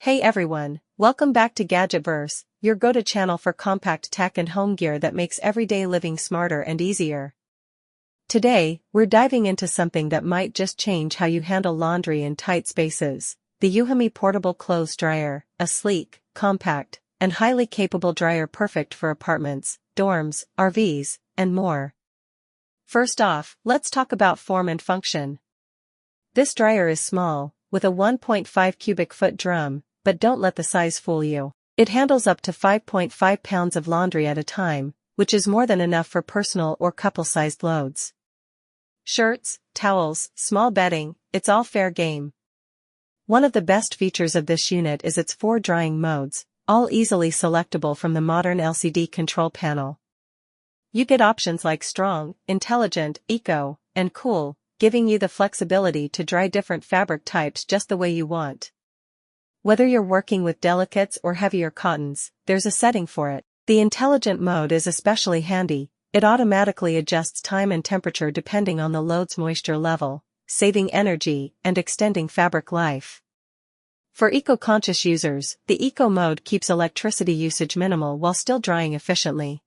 Hey everyone, welcome back to Gadgetverse, your go-to channel for compact tech and home gear that makes everyday living smarter and easier. Today, we're diving into something that might just change how you handle laundry in tight spaces. The Euhomy portable clothes dryer, a sleek, compact, and highly capable dryer perfect for apartments, dorms, RVs, and more. First off, let's talk about form and function. This dryer is small, with a 1.5 cubic foot drum, but don't let the size fool you. It handles up to 5.5 pounds of laundry at a time, which is more than enough for personal or couple-sized loads. Shirts, towels, small bedding, it's all fair game. One of the best features of this unit is its 4 drying modes, all easily selectable from the modern LCD control panel. You get options like strong, intelligent, eco, and cool, giving you the flexibility to dry different fabric types just the way you want. Whether you're working with delicates or heavier cottons, there's a setting for it. The intelligent mode is especially handy. It automatically adjusts time and temperature depending on the load's moisture level, saving energy and extending fabric life. For eco-conscious users, the eco mode keeps electricity usage minimal while still drying efficiently.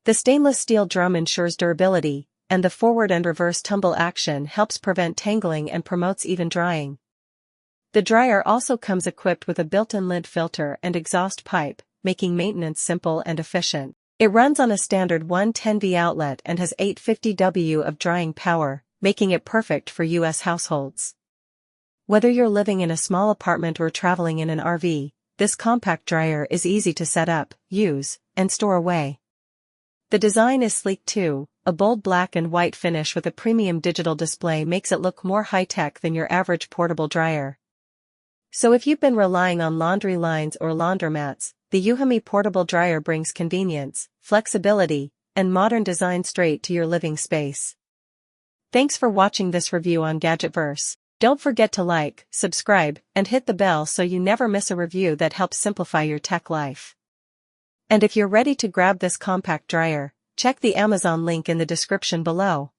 The stainless steel drum ensures durability, and the forward and reverse tumble action helps prevent tangling and promotes even drying. The dryer also comes equipped with a built-in lint filter and exhaust pipe, making maintenance simple and efficient. It runs on a standard 110V outlet and has 850W of drying power, making it perfect for US households. Whether you're living in a small apartment or traveling in an RV, this compact dryer is easy to set up, use, and store away. The design is sleek too. A bold black and white finish with a premium digital display makes it look more high-tech than your average portable dryer. So if you've been relying on laundry lines or laundromats, the Euhomy portable dryer brings convenience, flexibility, and modern design straight to your living space. Thanks for watching this review on Gadgetverse. Don't forget to like, subscribe, and hit the bell so you never miss a review that helps simplify your tech life. And if you're ready to grab this compact dryer, check the Amazon link in the description below.